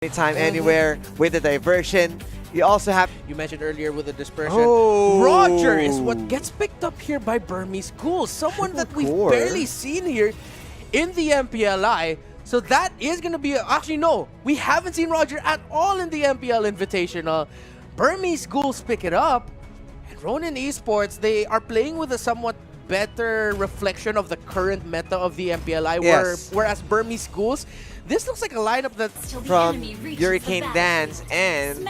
anytime, anywhere with the diversion. You also have... You mentioned earlier with the dispersion. Oh. Roger is what gets picked up here by Burmese Ghouls. Someone that we've barely seen here in the MPLI. So that is going to be... Actually, no. We haven't seen Roger at all in the MPL Invitational. Burmese Ghouls pick it up. And Ronin Esports, they are playing with a somewhat better reflection of the current meta of the MPLI. Yes. Whereas Burmese Ghouls, this looks like a lineup that's from Hurricane Dance and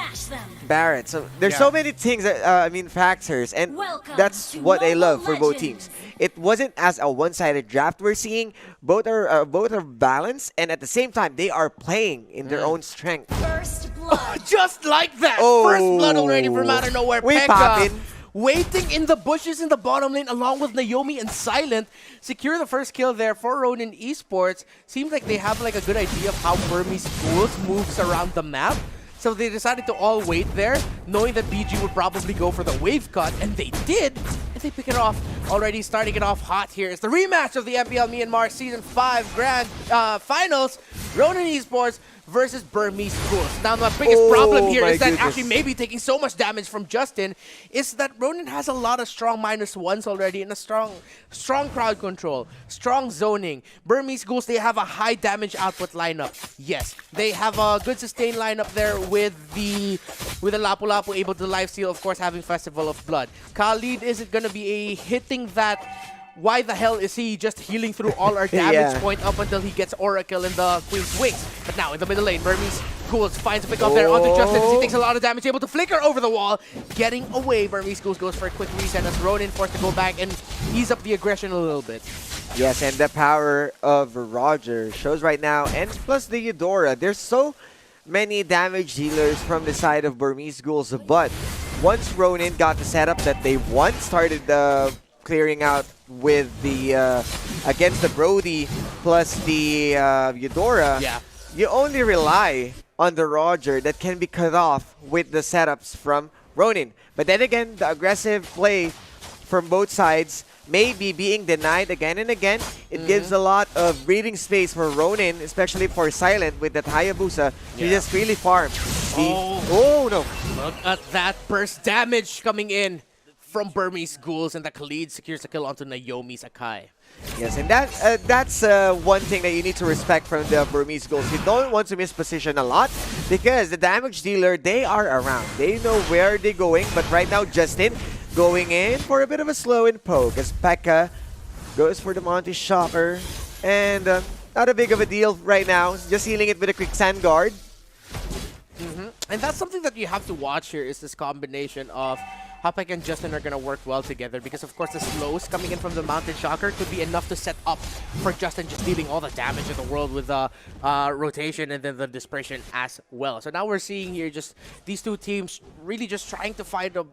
Barrett. So there's so many things that, factors, and that's what I love for both teams. It wasn't as a one-sided draft we're seeing. Both are balanced, and at the same time, they are playing in their own strength. First blood. Just like that! Oh. First blood already from out of nowhere. We Pekka poppin'. waiting in the bushes in the bottom lane along with Naomi and Silent. Secure the first kill there for Ronin Esports. Seems like they have like a good idea of how Burmese Ghouls moves around the map. So they decided to all wait there, knowing that BG would probably go for the wave cut, and they did. And they pick it off. Already starting it off hot here. It's the rematch of the MPL Myanmar Season 5 Grand Finals. Ronin Esports versus Burmese Ghouls. Now, the biggest problem here is that actually maybe taking so much damage from Justin is that Ronin has a lot of strong -1s already and a strong crowd control, strong zoning. Burmese Ghouls, they have a high damage output lineup. Yes, they have a good sustain lineup there with the Lapu Lapu able to lifesteal, of course, having Festival of Blood. Khalid isn't going to be hitting that. Why the hell is he just healing through all our damage point up until he gets Oracle in the Queen's Wings? But now in the middle lane, Burmese Ghouls finds a pick up there onto Justin. He takes a lot of damage, able to flicker over the wall. Getting away, Burmese Ghouls goes for a quick reset as Ronin forced to go back and ease up the aggression a little bit. Yes, and the power of Roger shows right now, and plus the Eudora. There's so many damage dealers from the side of Burmese Ghouls, but once Ronin got the setup that they started clearing out with the against the Brody plus the Eudora, you only rely on the Roger that can be cut off with the setups from Ronin. But then again, the aggressive play from both sides may be being denied again and again. It gives a lot of breathing space for Ronin, especially for Silent with that Hayabusa. He just really farms. Oh no! Look at that burst damage coming in from Burmese Ghouls, and the Khalid secures the kill onto Naomi Sakai. Yes, and that's one thing that you need to respect from the Burmese Ghouls. You don't want to miss position a lot because the damage dealer, they are around. They know where they're going, but right now Justin going in for a bit of a slow and poke as Pekka goes for the Monty Shocker, and not a big of a deal right now. Just healing it with a quick sand guard. And that's something that you have to watch here, is this combination of how Pekka and Justin are going to work well together, because of course the slows coming in from the Mountain Shocker could be enough to set up for Justin just dealing all the damage in the world with the rotation and then the dispersion as well. So now we're seeing here just these two teams really just trying to find a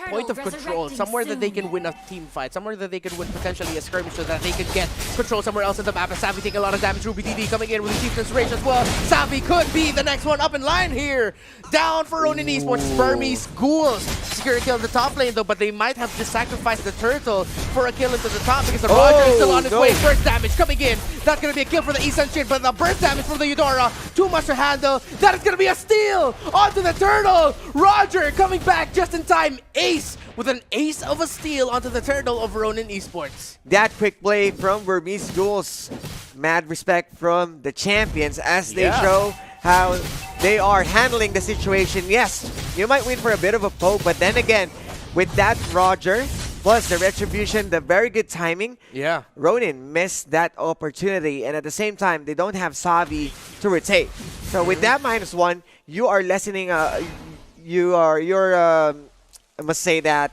point of control, somewhere that they can win a team fight, somewhere that they can win potentially a skirmish so that they can get control somewhere else in the map. And Savvy taking a lot of damage. Ruby DD coming in with the Chieftain's Rage as well. Savvy could be the next one up in line here. Down for Ronin Esports. Burmese Ghouls secure a kill in the top lane though, but they might have to sacrifice the turtle for a kill into the top because the Roger is still on his way. Burst damage coming in. That's going to be a kill for the Isan Shin, but the burst damage from the Eudora, too much to handle. That is going to be a steal onto the turtle. Roger coming back just in time. Ace with an ace of a steal onto the turtle of Ronin Esports. That quick play from Burmese Ghouls. Mad respect from the champions as they show how they are handling the situation. Yes, you might win for a bit of a poke, but then again, with that Roger, plus the retribution, the very good timing, Ronin missed that opportunity, and at the same time, they don't have Savi to rotate. So with that -1, you are lessening, I must say that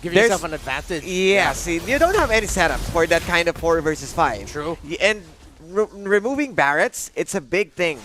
Give yourself an advantage. Yes, you don't have any setups for that kind of 4 versus 5. True. And removing Barretts, it's a big thing.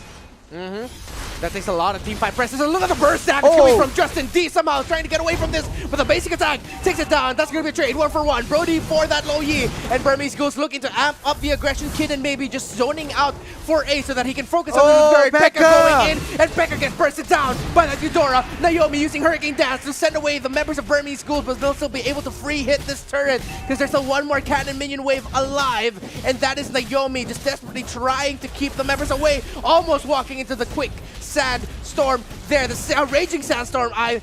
That takes a lot of team fight presses. And look at the burst damage coming from Justin D somehow trying to get away from this. But the basic attack takes it down. That's going to be a trade 1-for-1. Brody for that low Yi. And Burmese Ghouls looking to amp up the aggression. Kid and maybe just zoning out for A so that he can focus on the third. Pekka going in. And Pekka gets bursted down by that Eudora. Naomi using Hurricane Dance to send away the members of Burmese Ghouls, but they'll still be able to free hit this turret because there's still one more cannon minion wave alive. And that is Naomi just desperately trying to keep the members away. Almost walking into the quick sandstorm there. The raging sandstorm, I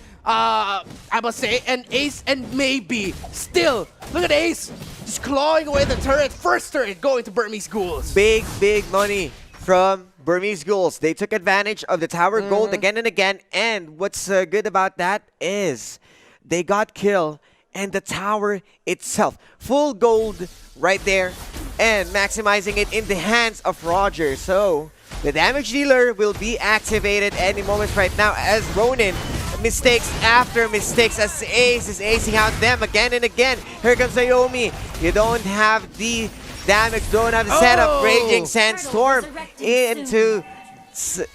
must say, and Ace and maybe still. Look at Ace just clawing away the turret. First turret going to Burmese Ghouls. Big money from Burmese Ghouls. They took advantage of the tower gold again and again. And what's good about that is they got kill and the tower itself. Full gold right there and maximizing it in the hands of Roger. So the damage dealer will be activated any moment right now as Ronin mistakes after mistakes as Ace is acing out them again and again. Here comes Naomi. You don't have the damage, don't have the setup. Raging Sandstorm into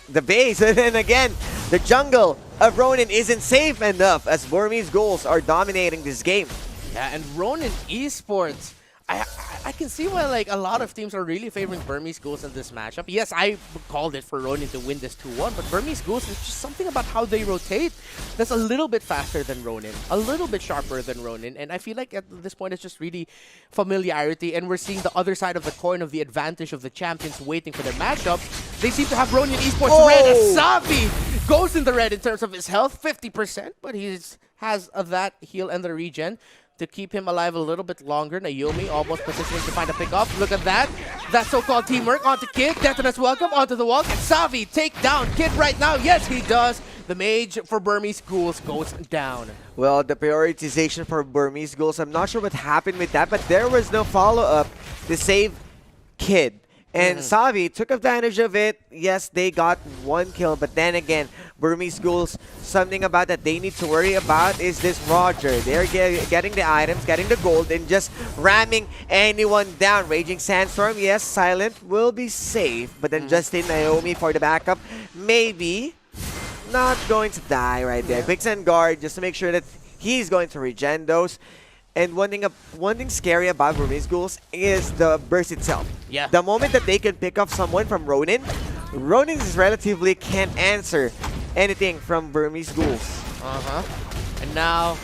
the base. And then again, the jungle of Ronin isn't safe enough as Burmese Ghouls are dominating this game. Yeah, and Ronin Esports, I can see why like a lot of teams are really favoring Burmese Ghouls in this matchup. Yes, I called it for Ronin to win this 2-1, but Burmese Ghouls is just something about how they rotate that's a little bit faster than Ronin, a little bit sharper than Ronin, and I feel like at this point it's just really familiarity, and we're seeing the other side of the coin of the advantage of the champions waiting for their matchup. They seem to have Ronin Esports red as Savi goes in the red in terms of his health, 50%, but he has that heal and the regen to keep him alive a little bit longer. Naomi almost positioning to find a pick-up. Look at that. That so-called teamwork onto Kid. Detonus welcome onto the wall. Can Savi take down Kid right now? Yes, he does. The mage for Burmese Ghouls goes down. Well, the prioritization for Burmese Ghouls, I'm not sure what happened with that, but there was no follow-up to save Kid. And Savi took advantage of it. Yes, they got one kill, but then again, Burmese Ghouls, something about that they need to worry about is this Roger. They're getting the items, getting the gold, and just ramming anyone down. Raging Sandstorm, yes, Silent will be safe, but then Justin Naomi for the backup, maybe not going to die right there. Quicksand guard just to make sure that he's going to regen those. And one thing scary about Burmese Ghouls is the burst itself. Yeah. The moment that they can pick up someone from Ronin, Ronin is relatively can't answer anything from Burmese Ghouls. And now,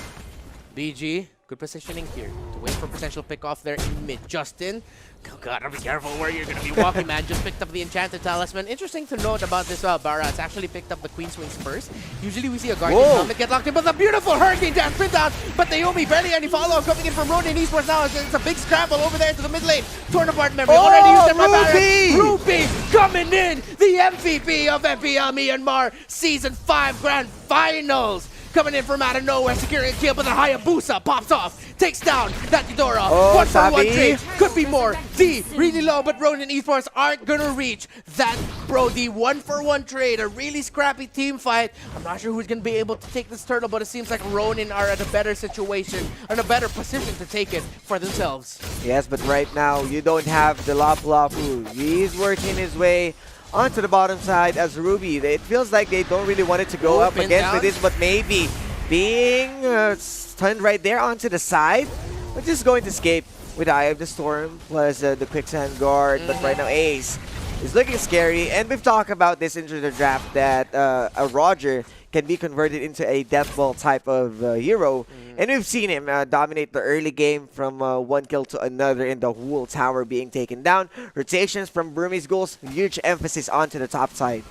BG, good positioning here to wait for potential pick-off there in mid. Justin, oh gotta be careful where you're gonna be walking, man. Just picked up the Enchanted Talisman. Interesting to note about this Barat's actually picked up the Queen's Wings first. Usually we see a Guardian helmet get locked in, but the beautiful Hurricane Dash pin down. But Naomi barely any follow-up coming in from Ronin Esports now. It's a big scramble over there to the mid lane. Torn apart memory. Already used their Barat. Ruby coming in. The MVP of MPL Myanmar Season 5 Grand Finals. Coming in from out of nowhere, securing a kill, but the Hayabusa pops off, takes down that Eudora. 1-for-1 trade, could be more. D, really low, but Ronin Esports aren't gonna reach that Brody 1-for-1 trade. A really scrappy team fight. I'm not sure who's gonna be able to take this turtle, but it seems like Ronin are at a better situation, in a better position to take it for themselves. Yes, but right now, you don't have the Lapu. He's working his way onto the bottom side as Ruby. It feels like they don't really want it to go up against with this, but maybe being stunned right there onto the side, but just going to escape with Eye of the Storm plus the Quicksand Guard. But right now, Ace is looking scary, and we've talked about this into the draft that a Roger can be converted into a death ball type of hero, and we've seen him dominate the early game from one kill to another in the whole tower being taken down. Rotations from Burmese Ghouls, huge emphasis onto the top side.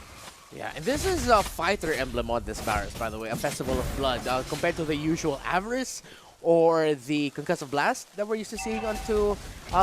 Yeah, and this is a fighter emblem on this Varus, by the way, a Festival of Blood, compared to the usual Avarice or the Concussive Blast that we're used to seeing onto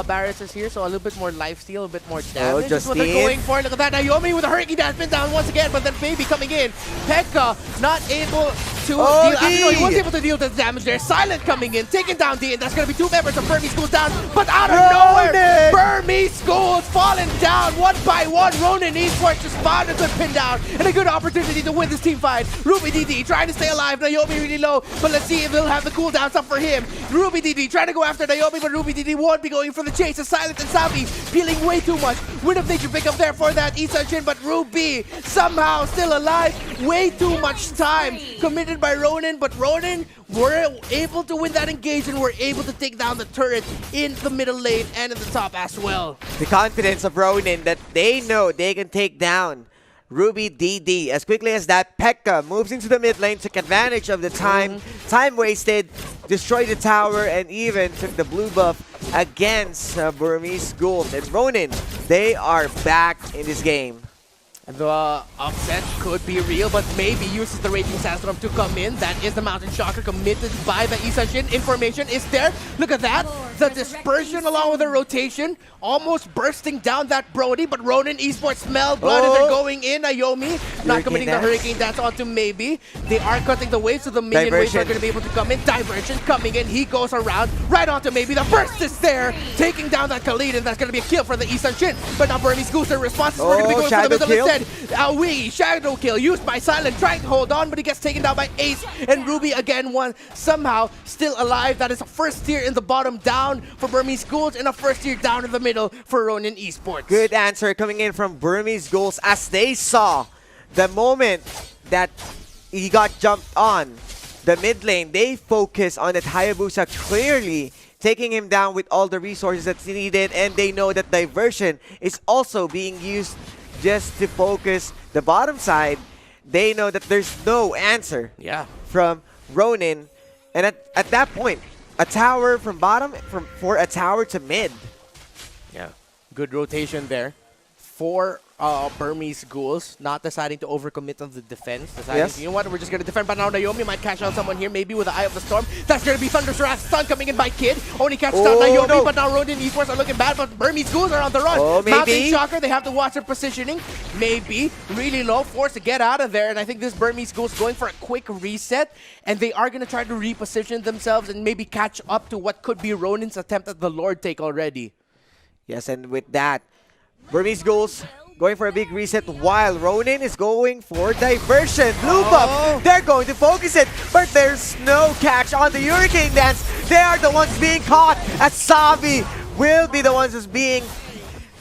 Barriers here. So a little bit more lifesteal, a bit more damage. That's what they're going for. Look at that. Naomi with a Hurricane Dash pin down once again, but then Baby coming in. Pekka not able to deal. Actually, no, he was able to deal the damage there. Silent coming in, taking down D, and that's going to be two members of Burmese Ghouls down. But out of nowhere, Burmese Ghouls falling down one by one. Ronin Esports just found a good pin down and a good opportunity to win this team fight. Ruby DD trying to stay alive. Naomi really low, but let's see if he'll have the cooldowns up for him. Ruby DD trying to go after Naomi, but Ruby DD won't be going for the chase. A Silent and Savi peeling way too much. Wind of Nature pick up there for that Isajin, but Ruby somehow still alive. Way too much time committed by Ronin, but Ronin were able to win that engage and were able to take down the turret in the middle lane and in the top as well. The confidence of Ronin that they know they can take down Ruby DD as quickly as that. Pekka moves into the mid lane, took advantage of the time wasted, destroyed the tower, and even took the blue buff against Burmese Ghouls. And Ronin, they are back in this game. And the upset could be real, but maybe uses the Raging Sandstorm to come in. That is the Mountain Shocker committed by the Isan Shin. Information is there. Look at that. The dispersion along with the rotation. Almost bursting down that Brody, but Ronin Esports smell blood and they're going in. Naomi not committing the Hurricane Dance onto Maybe. They are cutting the waves, so the minion waves are going to be able to come in. Diversion coming in. He goes around right onto Maybe. The burst is there, taking down that Khalid, and that's going to be a kill for the Isan Shin. But now Burmese Ghouls, their response is going to be going for the middle instead. Shadow kill used by Silent, trying to hold on, but he gets taken down by Ace, and Ruby again one somehow still alive. That is a first tier in the bottom down for Burmese Ghouls and a first tier down in the middle for Ronin Esports. Good answer coming in from Burmese Ghouls as they saw the moment that he got jumped on the mid lane. They focus on that Hayabusa clearly taking him down with all the resources that's needed, and they know that diversion is also being used just to focus the bottom side. They know that there's no answer from Ronin, and at that point, a tower from bottom for a tower to mid. Yeah, good rotation there for Burmese Ghouls, not deciding to overcommit on the defense. Deciding, you know what, we're just going to defend. But now Naomi might catch out someone here, maybe with the Eye of the Storm. That's going to be Thunder's Wrath stun coming in by Kid. Only catches out Naomi, but now Ronin Esports are looking bad, but Burmese Ghouls are on the run. Mountain Shocker, they have to watch their positioning. Maybe really low, forced to get out of there. And I think this Burmese Ghouls going for a quick reset, and they are going to try to reposition themselves and maybe catch up to what could be Ronin's attempt at the Lord take already. Yes, and with that, Burmese Ghouls going for a big reset while Ronin is going for diversion. Blue buff, they're going to focus it, but there's no catch on the Hurricane Dance. They are the ones being caught as Savi will be the ones who's being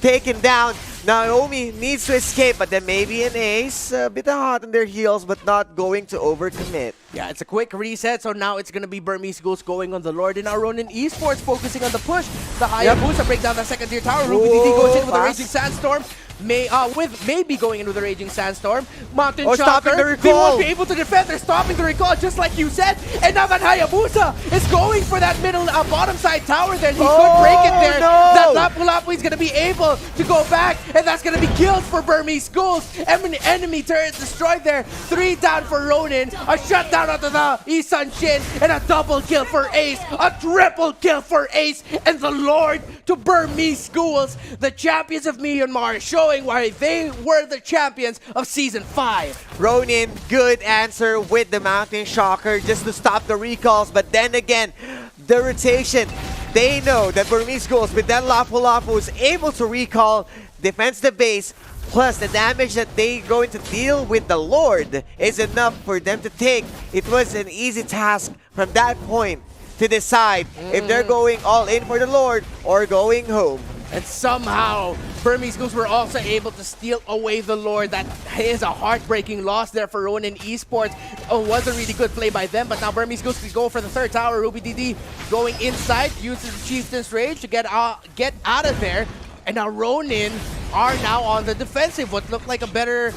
taken down. Naomi needs to escape, but then maybe an Ace, a bit hot on their heels, but not going to overcommit. Yeah, it's a quick reset, so now it's going to be Burmese Ghouls going on the Lord, and now Ronin Esports focusing on the push. The Hayabusa break down the second tier tower. Ruby DD goes in with the Raging Sandstorm. Maybe going in with the Raging Sandstorm. Mountain Shocker, they won't be able to defend. They're stopping the recall, just like you said. And now that Hayabusa is going for that middle bottom side tower. Then he could break it there. That Lapu-Lapu is going to be able to go back, and that's going to be kills for Burmese Ghouls. Enemy turret destroyed there. 3 down for Ronin. A shutdown onto the Isan Shin, and a double kill for Ace. A triple kill for Ace, and the Lord to Burmese Ghouls, the champions of Myanmar, showing why they were the champions of Season 5. Ronin, good answer with the Mountain Shocker just to stop the recalls, but then again, the rotation. They know that Burmese Ghouls with that Lapu-Lapu is able to recall, defends the base, plus the damage that they're going to deal with the Lord is enough for them to take. It was an easy task from that point to decide if they're going all in for the Lord or going home. And somehow, Burmese Ghouls were also able to steal away the Lord. That is a heartbreaking loss there for Ronin Esports. Oh, was a really good play by them, but now Burmese Ghouls can go for the third tower. Ruby DD going inside, uses the Chieftain's Rage to get out of there. And now Ronin are now on the defensive. What looked like a better,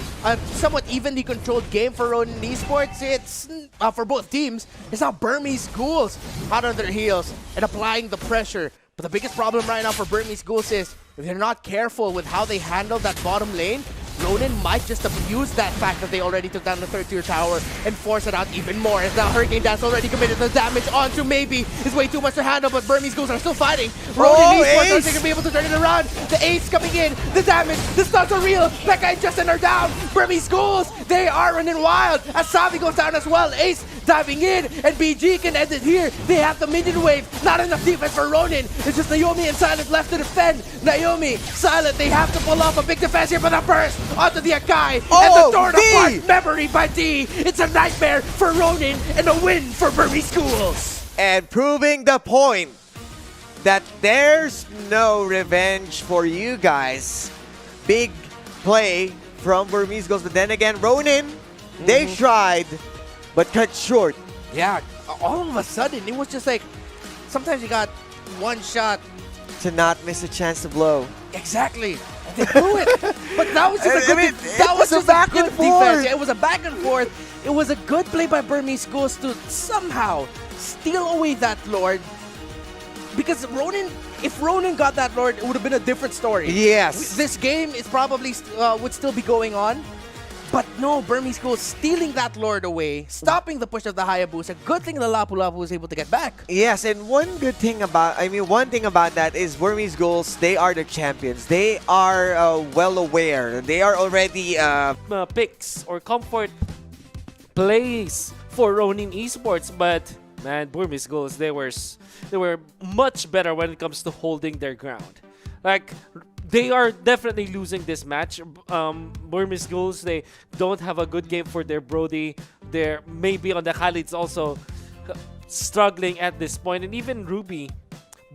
somewhat evenly controlled game for Ronin Esports. It's for both teams. It's now Burmese Ghouls out on their heels and applying the pressure. But the biggest problem right now for Burmese Ghouls is if they're not careful with how they handle that bottom lane, Ronin might just abuse that fact that they already took down the third tier tower and force it out even more. As now Hurricane Dance already committed the damage onto Maybe. It's way too much to handle, but Burmese Ghouls are still fighting. Ronin Esports are going to be able to turn it around. The Ace coming in, the damage, the stuns are real. Becca and Justin are down. Burmese Ghouls, they are running wild. As Savi goes down as well. Ace diving in, and BG can end it here. They have the minion wave. Not enough defense for Ronin. It's just Naomi and Silent left to defend. Naomi, Silent, they have to pull off a big defense here for the burst onto the Akai. And the torn apart memory by D. It's a nightmare for Ronin and a win for Burmese Ghouls. And proving the point that there's no revenge for you guys. Big play from Burmese Ghouls, but then again, Ronin, they tried, but cut short. Yeah, all of a sudden, it was just like, sometimes you got one shot. To not miss a chance to blow. Exactly. They blew it. But that was just a good, that was just a good defense. Yeah, it was a back and forth. It was a good play by Burmese Ghouls to somehow steal away that Lord. because Ronin, if Ronin got that Lord, it would have been a different story. Yes. This game is probably would still be going on. But no, Burmese Ghouls stealing that Lord away, stopping the push of the Hayabusa. Good thing the Lapu Lapu was able to get back. Yes, and one thing about that is Burmese Ghouls, they are the champions. They are well aware. They are already Picks or comfort plays for Ronin Esports, but man, Burmese Ghouls, they were much better when it comes to holding their ground. Like, they are definitely losing this match. Burmese Ghouls, they don't have a good game for their Brody. They're maybe on the Khalids also struggling at this point, and even Ruby.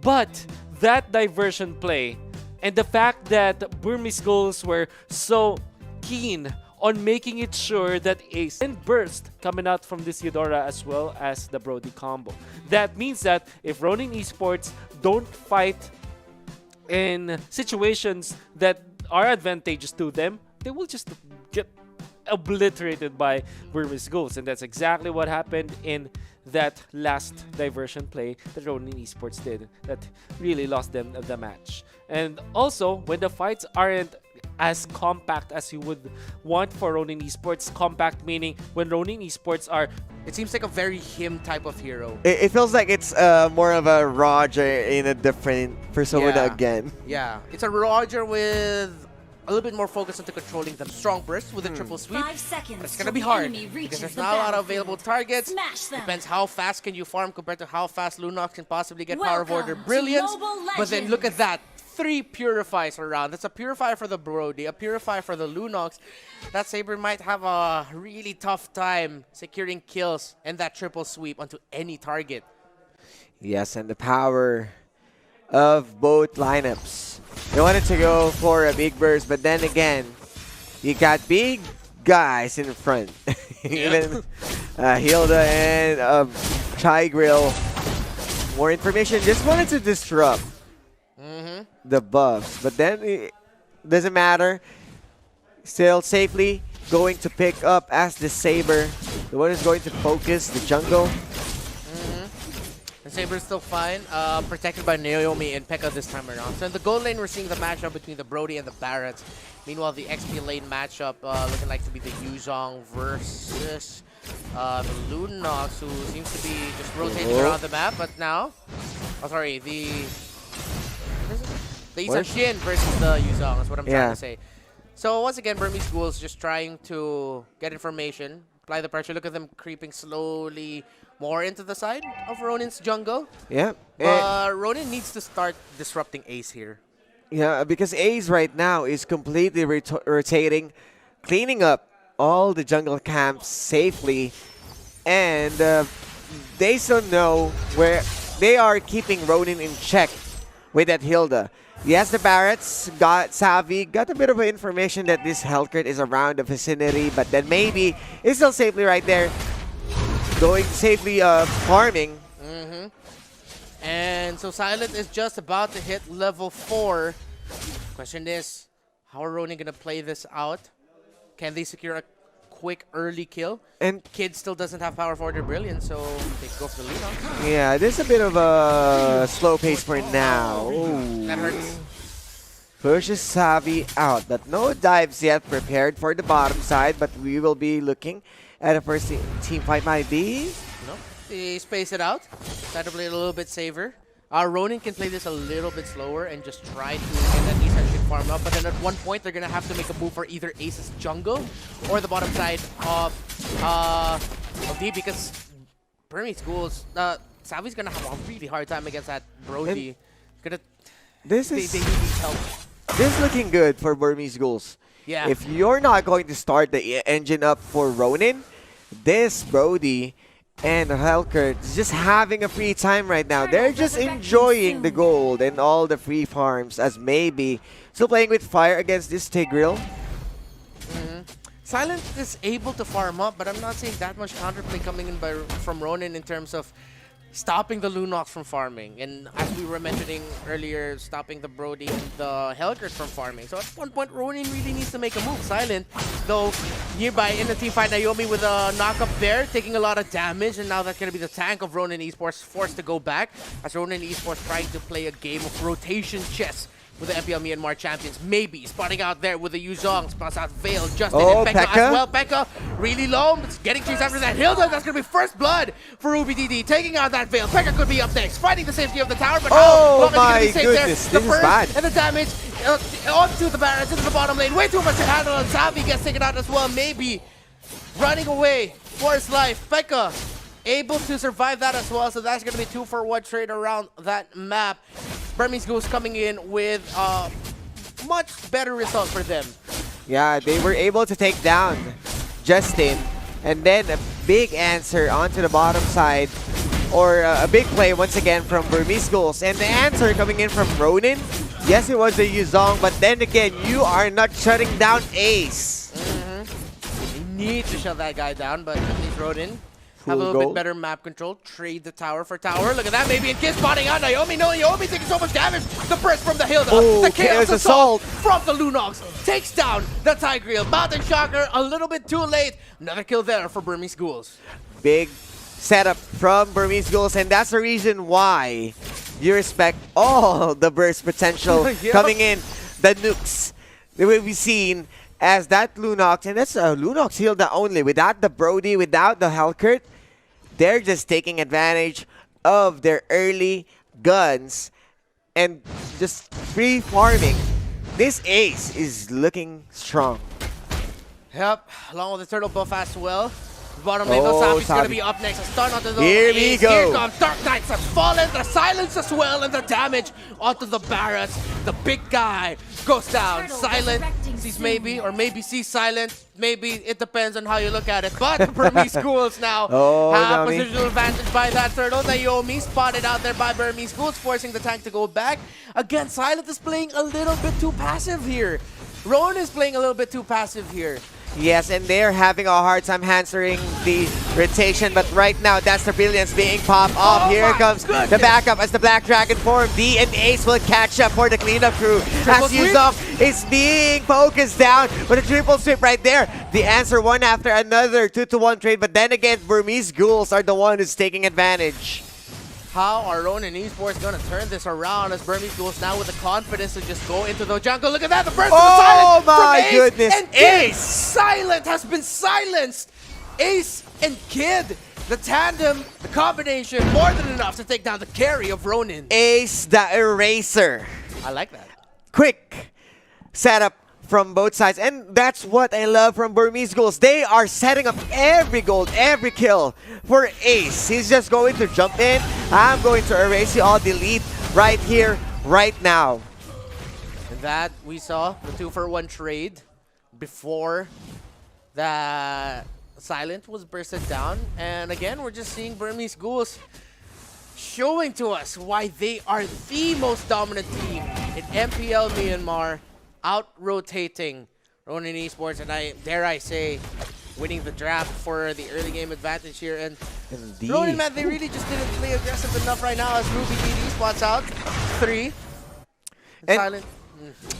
But that diversion play and the fact that Burmese Ghouls were so keen on making it sure that Ace and Burst coming out from this Eudora as well as the Brody combo. That means that if Ronin Esports don't fight in situations that are advantageous to them, they will just get obliterated by Burmese Ghouls. And that's exactly what happened in that last diversion play that Ronin Esports did that really lost them the match. And also, when the fights aren't as compact as you would want for Ronin Esports, compact meaning when Ronin Esports are... It seems like a very him type of hero. it feels like it's more of a Roger in a different persona again. Yeah, it's a Roger with a little bit more focus into controlling the strong burst with a triple sweep. 5 seconds. But it's gonna be hard Enemy reaches because there's the not a lot of battlefield. available targets. Smash them. Depends how fast can you farm compared to how fast Lunox can possibly get Power of Order Welcome to Brilliance. Mobile But then look at Legends. that. 3 purifies around. That's a purifier for the Brody, a purifier for the Lunox. That Saber might have a really tough time securing kills and that triple sweep onto any target. Yes, and the power of both lineups. They wanted to go for a big burst, but then again, you got big guys in front. Even Hilda and Chai Grill. More information. Just wanted to disrupt the buffs, but then it doesn't matter. Still safely going to pick up as the Saber. The one who's going to focus the jungle. The Saber's still fine, protected by Naomi and Pekka this time around. So in the gold lane, we're seeing the matchup between the Brody and the Barretts. Meanwhile, the XP lane matchup looking like to be the Yuzong versus the Lunox, who seems to be just rotating around the map. But now, the Isan Shin versus the Yuzong. That's what I'm trying to say. So once again, Burmese Ghouls just trying to get information, apply the pressure. Look at them creeping slowly more into the side of Ronin's jungle. Yeah. But Ronin needs to start disrupting Ace here. Yeah, because Ace right now is completely rotating, cleaning up all the jungle camps safely, and they still know where they are keeping Ronin in check with that Hilda. Yes, the Barretts got savvy, got a bit of information that this Hellcurt is around the vicinity, but then maybe it's still safely right there, going safely farming. And so Silent is just about to hit level 4. Question is, how are Ronin gonna play this out? Can they secure a quick early kill? And Kid still doesn't have Power of Order Brilliance, so they go for the lead. yeah, there's a bit of a slow pace for now. Ooh. That hurts. Pushes Savvy out, but no dives yet prepared for the bottom side, but we will be looking at a first team fight might be. No, they space it out. Try to play it a little bit safer. Ronin can play this a little bit slower and just try to get that Isan Shin farm up, but then at one point they're gonna have to make a move for either Ace's jungle or the bottom side of D, because Burmese Ghouls, Savvy's gonna have a really hard time against that Brody. This They is need help. this is looking good for Burmese Ghouls. Yeah. If you're not going to start the engine up for Ronin, this Brody and Hellcurt is just having a free time right now. They're just enjoying the gold and all the free farms, as maybe still playing with fire against this Tigreal. Silent is able to farm up, but I'm not seeing that much counterplay coming in from Ronin in terms of stopping the Lunox from farming. And as we were mentioning earlier, stopping the Brody and the Hellcurt from farming. So at one point, Ronin really needs to make a move. Silent, though, nearby in the team fight, Naomi with a knock up there, taking a lot of damage. And now that's going to be the tank of Ronin Esports forced to go back as Ronin Esports trying to play a game of rotation chess with the MPL Myanmar champions. Maybe spotting out there with the Yuzong, spots out Veil, Justin, and Pekka as well. Pekka really low, it's getting trees after that. Hilda, that's going to be first blood for Ruby DD, taking out that Veil. Pekka could be up next, fighting the safety of the tower, but oh my goodness, this is bad. And the damage onto the barracks, into the bottom lane. Way too much to handle, and Savi gets taken out as well. Maybe running away for his life. Pekka able to survive that as well, so that's going to be 2-for-1 trade around that map. Burmese Ghouls coming in with much better result for them. Yeah, they were able to take down Justin, and then a big answer onto the bottom side, or a big play once again from Burmese Ghouls. And the answer coming in from Ronin, yes, it was a Yuzong, but then again, you are not shutting down Ace. You need to shut that guy down, but at least Ronin have a little bit better map control. Trade the tower for tower. Look at that. Maybe in Kiss spotting out Naomi. No, Naomi taking so much damage. The burst from the Hilda. Oh, the Chaos Assault assault from the Lunox. Takes down the Tigreal. Mountain Shocker a little bit too late. Another kill there for Burmese Ghouls. Big setup from Burmese Ghouls, and that's the reason why you respect all the burst potential coming in. The nukes that will be seen as that Lunox, and that's a Lunox Hilda only, without the Brody, without the Hellcurt. They're just taking advantage of their early guns and just free farming. This Ace is looking strong. Yep, along with the turtle buff as well. Bottom lane, Savi's going to be up next. A stun onto the Here we go. Here comes Dark Knights have fallen. The silence as well, and the damage onto the barracks. The big guy goes down. Silent sees maybe, or maybe sees Silent. Maybe it depends on how you look at it. But the Burmese Ghouls now have positional advantage by that turtle. Naomi spotted out there by Burmese Ghouls, forcing the tank to go back. Again, Silent is playing a little bit too passive here. Rowan is playing a little bit too passive here. Yes, and they're having a hard time answering the rotation, but right now that's the brilliance being popped off. Here comes the backup as the Black Dragon form. D and Ace will catch up for the cleanup crew. As Yuzong is being focused down with a triple sweep right there. The answer one after another, 2-to-1 trade, but then again, Burmese Ghouls are the one who's taking advantage. How are Ronin Esports going to turn this around as Burmese Ghouls now with the confidence to just go into the jungle? Look at that, the burst of the Silent my from Ace, goodness, and Ace! Silent has been silenced! Ace and Kid, the tandem, the combination, more than enough to take down the carry of Ronin. Ace the Eraser. I like that. Quick setup from both sides, and that's what I love from Burmese Ghouls. They are setting up every gold, every kill for Ace. He's just going to jump in. I'm going to erase you all, delete right here, right now. And that we saw the 2-for-1 trade before the Silent was bursted down. And again, we're just seeing Burmese Ghouls showing to us why they are the most dominant team in MPL Myanmar, out-rotating Ronin Esports, and dare I say, winning the draft for the early game advantage here. And Indeed. Ronin, man, they really just didn't play aggressive enough right now as Ruby DD spots out 3. And Silent.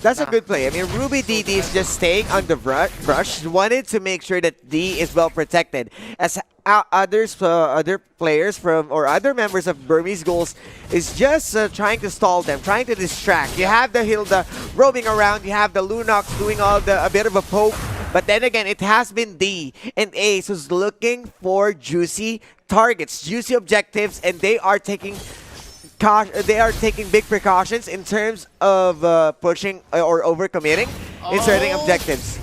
That's a good play. I mean, Ruby DD is just staying on the brush. Wanted to make sure that D is well protected. As other players from, or other members of Burmese Ghouls is just trying to stall them, trying to distract. You have the Hilda roaming around. You have the Lunox doing a bit of a poke. But then again, it has been D and Ace who's looking for juicy targets, juicy objectives, and they are taking big precautions in terms of pushing or overcommitting in certain objectives.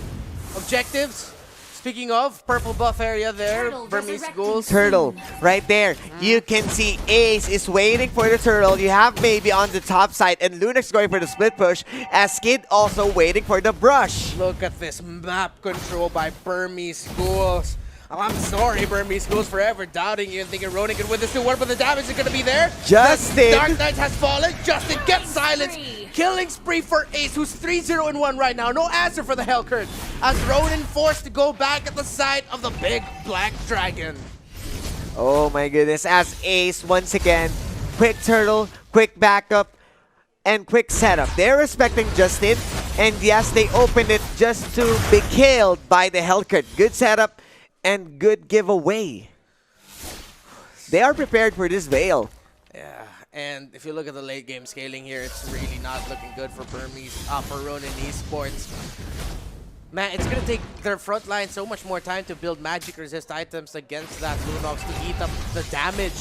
Objectives? Speaking of, purple buff area there, Burmese Ghouls. Turtle, right there. You can see Ace is waiting for the turtle. You have maybe on the top side, and Lunax going for the split push, as Skid also waiting for the brush. Look at this map control by Burmese Ghouls. I'm sorry, Burmese Ghouls, for ever doubting you and thinking Ronin could win this 2-1, but the damage is going to be there. Justin. Dark Knight has fallen. Justin gets silenced. Killing spree for Ace, who's 3-0-1 right now. No answer for the Hellcurt, as Ronin forced to go back at the side of the big Black Dragon. Oh my goodness, as Ace once again, quick turtle, quick backup, and quick setup. They're respecting Justin, and yes, they opened it just to be killed by the Hellcat. Good setup and good giveaway. They are prepared for this Veil. Yeah, and if you look at the late game scaling here, it's really not looking good for for Ronin Esports. Man, it's gonna take their front line so much more time to build magic resist items against that Lunox to eat up the damage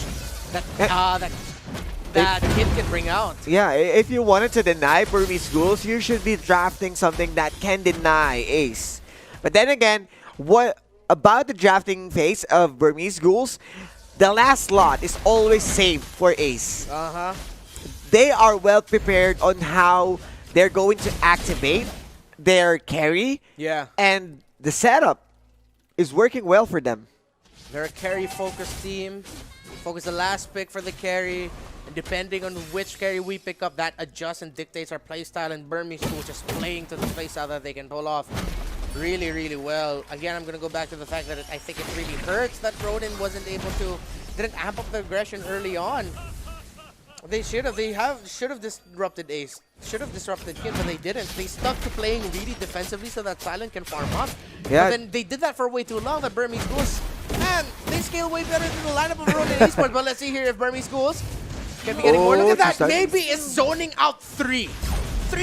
that Kid can bring out. Yeah, if you wanted to deny Burmese Ghouls, you should be drafting something that can deny Ace. But then again, what about the drafting phase of Burmese Ghouls? The last slot is always saved for Ace. They are well prepared on how they're going to activate their carry. Yeah. And the setup is working well for them. They're a carry-focused team. Focus the last pick for the carry. And depending on which carry we pick up, that adjusts and dictates our playstyle. And Burmese Ghouls just playing to the playstyle that they can pull off really, really well. Again, I'm going to go back to the fact that I think it really hurts that Ronin didn't amp up the aggression early on. They should have disrupted Ace. Should have disrupted Kid, but they didn't. They stuck to playing really defensively so that Silent can farm up. Yeah. But then they did that for way too long. That Burmese Ghouls, man, they scale way better than the lineup of Ronin Esports. But let's see here if Burmese Ghouls can be getting more. Look at that. Maybe is zoning out three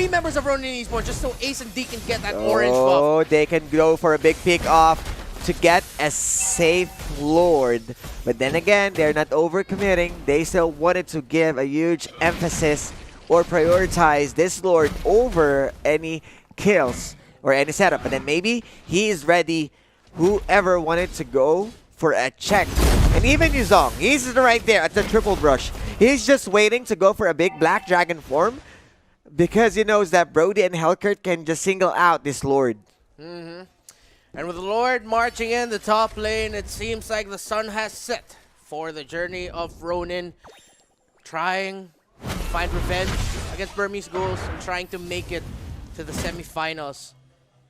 members of Ronin Esports just so Ace and D can get that orange buff. Oh, they can go for a big pick off to get a safe Lord. But then again, they're not overcommitting. They still wanted to give a huge emphasis or prioritize this Lord over any kills or any setup. But then maybe he is ready, whoever wanted to go for a check. And even Yuzong, he's right there at the triple brush. He's just waiting to go for a big black dragon form because he knows that Brody and Hellcat can just single out this Lord. And with the Lord marching in the top lane, it seems like the sun has set for the journey of Ronin, trying to find revenge against Burmese Ghouls and trying to make it to the semifinals.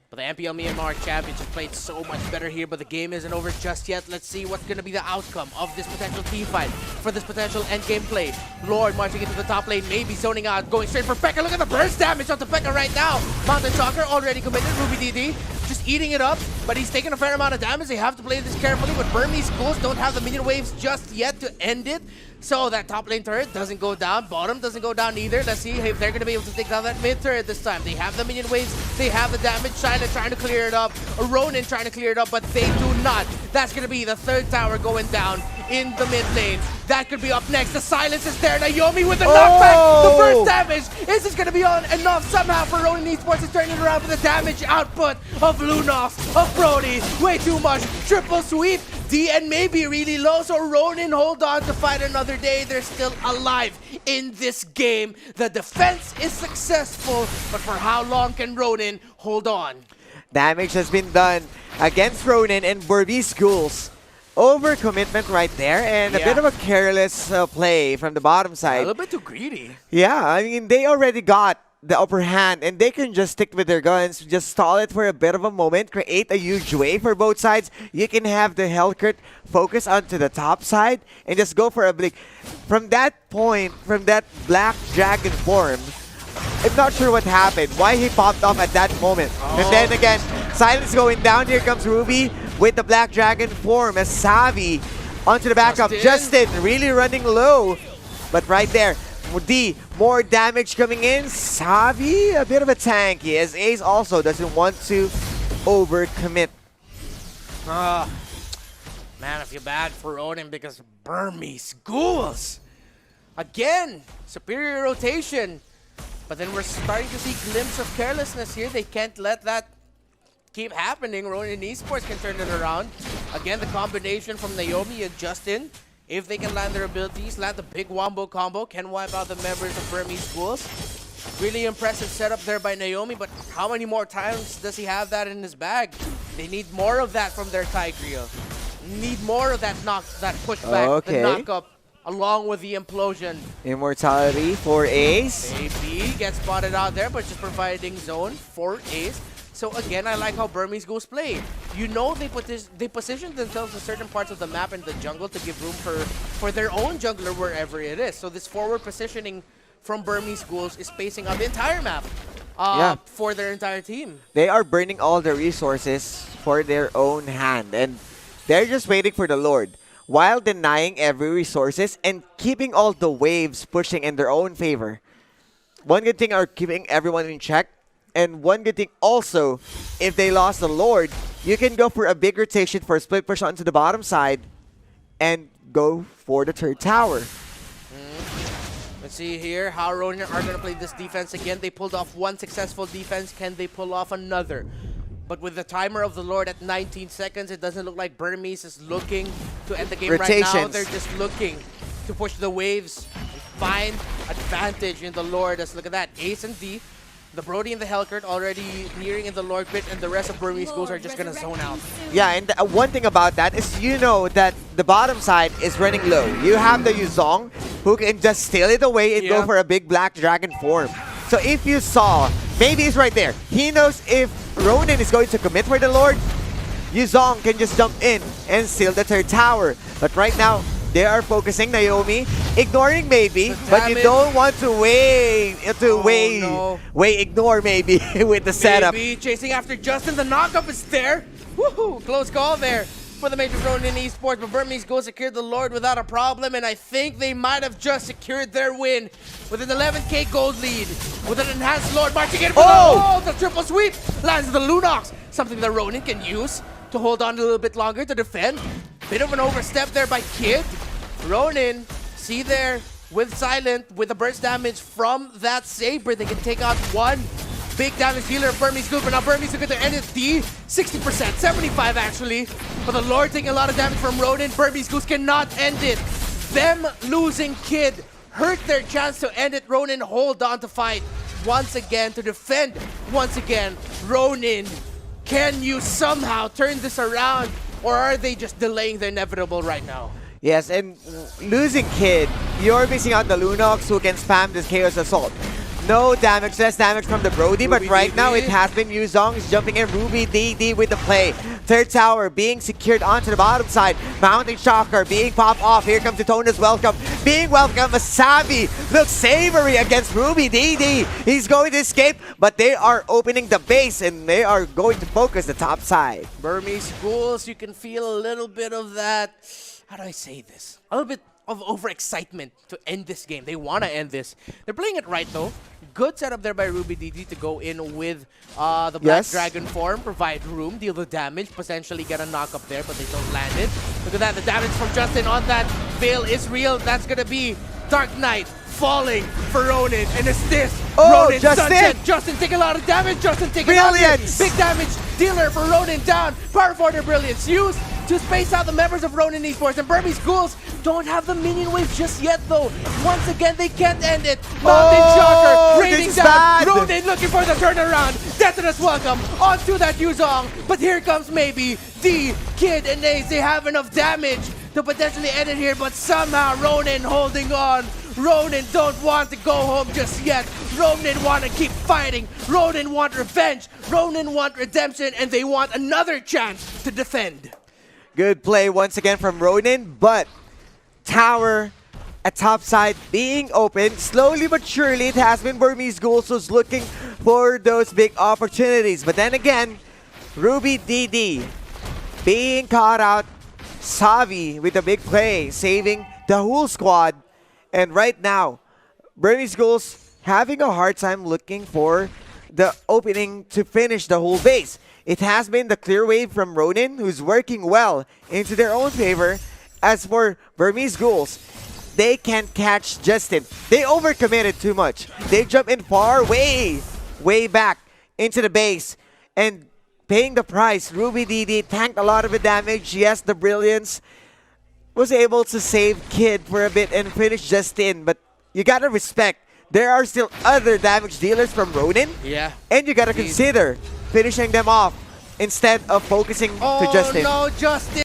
But the MPL Myanmar Championship played so much better here, but the game isn't over just yet. Let's see what's going to be the outcome of this potential team fight for this potential endgame play. Lord marching into the top lane, maybe zoning out, going straight for Pekka. Look at the burst damage onto Pekka right now. Mountain Soccer already committed. Ruby DD just eating it up, but he's taking a fair amount of damage. They have to play this carefully, but Burmese Ghouls don't have the minion waves just yet to end it. So that top lane turret doesn't go down. Bottom doesn't go down either. Let's see if they're going to be able to take down that mid turret this time. They have the minion waves. They have the damage. China trying to clear it up. Ronin trying to clear it up, but they do not. That's going to be the third tower going down in the mid lane. That could be up next. The silence is there. Naomi with the knockback. The first damage. Is this going to be on enough somehow for Ronin Esports to turn it around with the damage output of Lunox, of Brody? Way too much. Triple sweep. DN may be really low, so Ronin hold on to fight another day. They're still alive in this game. The defense is successful, but for how long can Ronin hold on? Damage has been done against Ronin and Burmese Ghouls. Overcommitment right there, and a bit of a careless play from the bottom side. A little bit too greedy. Yeah, I mean, they already got the upper hand, and they can just stick with their guns, just stall it for a bit of a moment, create a huge wave for both sides. You can have the Hellcat focus onto the top side and just go for a blink. From that point, from that black dragon form, I'm not sure what happened, why he popped off at that moment. And then again, silence going down. Here comes Ruby with the black dragon form as Savvy onto the backup. Justin really running low, but right there, D, more damage coming in. Savvy, a bit of a tanky, as Ace also doesn't want to overcommit. Man, I feel bad for Ronin because Burmese Ghouls. Again, superior rotation. But then we're starting to see glimpse of carelessness here. They can't let that keep happening. Ronin Esports can turn it around. Again, the combination from Naomi and Justin, if they can land their abilities, land the big wombo combo, can wipe out the members of Burmese Ghouls. Really impressive setup there by Naomi, but how many more times does he have that in his bag? They need more of that from their Tigreal. Need more of that pushback, the knock-up, along with the implosion. Immortality for Ace. AB gets spotted out there, but just providing zone for Ace. So again, I like how Burmese Ghouls play. You know they position themselves in certain parts of the map in the jungle to give room for their own jungler wherever it is. So this forward positioning from Burmese Ghouls is spacing out the entire map for their entire team. They are burning all the resources for their own hand, and they're just waiting for the Lord, while denying every resources and keeping all the waves pushing in their own favor. One good thing are keeping everyone in check, and one good thing also, if they lost the Lord, you can go for a big rotation for a split push onto the bottom side and go for the third tower. Let's see here how Ronin are going to play this defense again. They pulled off one successful defense. Can they pull off another? But with the timer of the Lord at 19 seconds, it doesn't look like Burmese is looking to end the game right now. They're just looking to push the waves and find advantage in the Lord. Let's look at that. Ace and D. The Brody and the Hellcurt already nearing in the Lord pit, and the rest of Burmese Ghouls are just going to zone out. Yeah, and one thing about that is you know that the bottom side is running low. You have the Yuzong who can just steal it away and go for a big black dragon form. So if you saw, maybe he's right there. He knows if Ronin is going to commit for the Lord, Yuzong can just jump in and steal the third tower. But right now, they are focusing Naomi, ignoring maybe, but you don't want to ignore maybe with the setup. Maybe chasing after Justin, the knockup is there. Woohoo! Close call there for the major Ronin Esports, but Burmese Ghouls secured the Lord without a problem, and I think they might have just secured their win with an 11k gold lead, with an enhanced Lord marching in for the triple sweep, lands the Lunox, something that Ronin can use to hold on a little bit longer to defend. Bit of an overstep there by Kid. Ronin, see there, with Silent, with the burst damage from that Saber, they can take out one big damage dealer of Burmese Ghouls, but now Burmese look at their NSD, 60%, 75 actually. But the Lord taking a lot of damage from Ronin. Burmese Ghouls cannot end it. Them losing Kid hurt their chance to end it. Ronin hold on to fight once again, to defend once again. Ronin, can you somehow turn this around, or are they just delaying the inevitable right now? Yes, and losing Kid, you're missing out the Lunox who can spam this Chaos Assault. No damage, less damage from the Brody, but right now it has been Yuzong is jumping in. Ruby DD with the play. Third tower being secured onto the bottom side. Mounting Shocker being popped off. Here comes Detona's welcome. Being welcome, Masabi looks savory against Ruby DD. He's going to escape, but they are opening the base and they are going to focus the top side. Burmese Ghouls, you can feel a little bit of that, how do I say this? A little bit of overexcitement to end this game. They want to end this. They're playing it right though. Good setup there by Ruby DD to go in with the Black Dragon form, provide room, deal the damage, potentially get a knock up there, but they don't land it. Look at that, the damage from Justin on that fail is real. That's gonna be Dark Knight falling for Ronin, and it's this. Ronin Justin! Justin take a lot of damage, Justin take a lot of big damage dealer for Ronin down. Power for their brilliance used to space out the members of Ronin Esports, and Burmese Ghouls don't have the minion wave just yet though. Once again, they can't end it. Mountain Shocker raining down. Ronin looking for the turnaround. Detonus welcome onto that Yuzong, but here comes maybe D, Kid, and Ace. They have enough damage to potentially end it here, but somehow Ronin holding on. Ronin don't want to go home just yet. Ronin want to keep fighting. Ronin want revenge. Ronin want redemption, and they want another chance to defend. Good play once again from Ronin, but tower at top side being opened. Slowly but surely, it has been Burmese Ghouls who's looking for those big opportunities. But then again, Ruby DD being caught out. Savi with a big play, saving the whole squad. And right now, Burmese Ghouls having a hard time looking for the opening to finish the whole base. It has been the clear wave from Ronin, who's working well into their own favor. As for Burmese Ghouls, they can't catch Justin. They overcommitted too much. They jump in far, way back into the base. And paying the price, Ruby DD tanked a lot of the damage. Yes, the Brilliance was able to save Kid for a bit and finish Justin. But you gotta respect, there are still other damage dealers from Ronin. Yeah. And you gotta consider finishing them off instead of focusing to Justin. Oh no, Justin!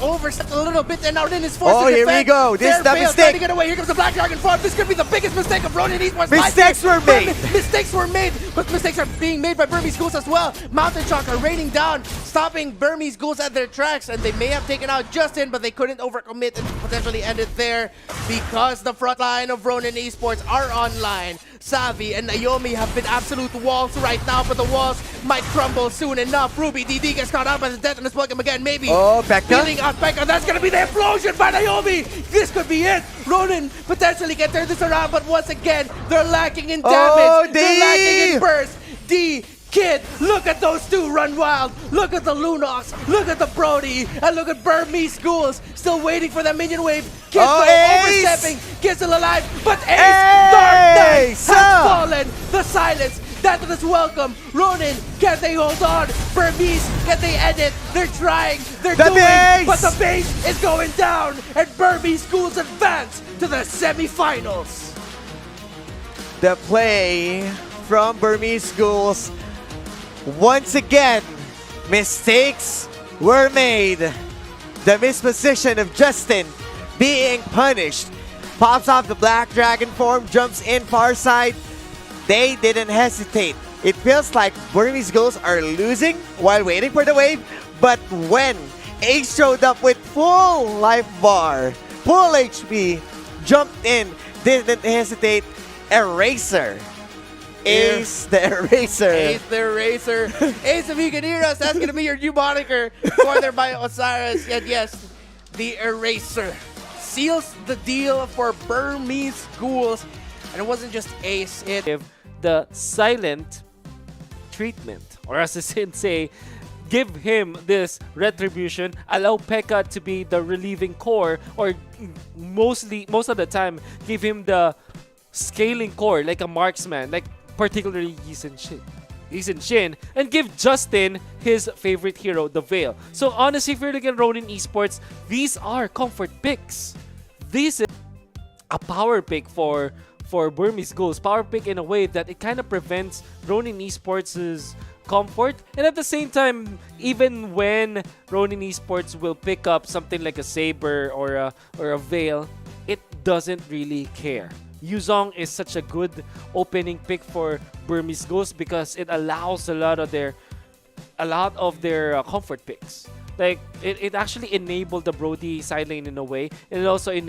overstepped a little bit, and now Ronin is forced Oh, to here we defend. go. This is the Fair fail, mistake. trying to get away. Here comes the Black Dragon farm. This could be the biggest mistake of Ronin Esports. Mistakes were made. Mistakes were made, but mistakes are being made by Burmese Ghouls as well. Mountain Shock are raining down, stopping Burmese Ghouls at their tracks, and they may have taken out Justin, but they couldn't overcommit and potentially end it there because the front line of Ronin Esports are online. Savvy and Naomi have been absolute walls right now, but the walls might crumble soon enough. Ruby DD gets caught out by the death and welcome again, maybe. Oh, Pekka. Feeling out Pekka. That's gonna be the explosion by Naomi. This could be it. Ronin potentially can turn this around, but once again, they're lacking in damage. Oh, They're lacking in D. burst. D, Kid, look at those two run wild. Look at the Lunox. Look at the Brody. And look at Burmese Ghouls still waiting for that minion wave. Kid Oh, though, Ace. overstepping. Kid's still alive, but Ace, Ace. Dark Knight has Ah. fallen. The silence. That is welcome. Ronin, can they hold on? Burmese, can they end it? They're trying. They're The doing. base. But the base is going down. And Burmese Ghouls advance to the semifinals. The play from Burmese Ghouls. Once again, mistakes were made. The misposition of Justin being punished. Pops off the Black Dragon form, jumps in far side. They didn't hesitate. It feels like Burmese Ghouls are losing while waiting for the wave. But when Ace showed up with full life bar, full HP, jumped in, didn't hesitate. Eraser. Ace the Eraser. Ace the Eraser. Ace, if you can hear us, that's going to be your new moniker for their by Osiris. And yes, the Eraser seals the deal for Burmese Ghouls. And it wasn't just Ace, it Give the silent treatment, or as I say, give him this retribution, allow Pekka to be the relieving core, or most of the time, give him the scaling core like a marksman, like particularly Yisin Shin, and give Justin his favorite hero, the Veil. So honestly, if you're looking at Ronin Esports, these are comfort picks. This is a power pick for Burmese Ghouls. Power pick in a way that it kind of prevents Ronin Esports' comfort, and at the same time, even when Ronin Esports will pick up something like a Saber or a Veil, it doesn't really care. Yuzong is such a good opening pick for Burmese Ghouls because it allows a lot of their comfort picks. Like it actually enabled the Brody side lane in a way, and it also enabled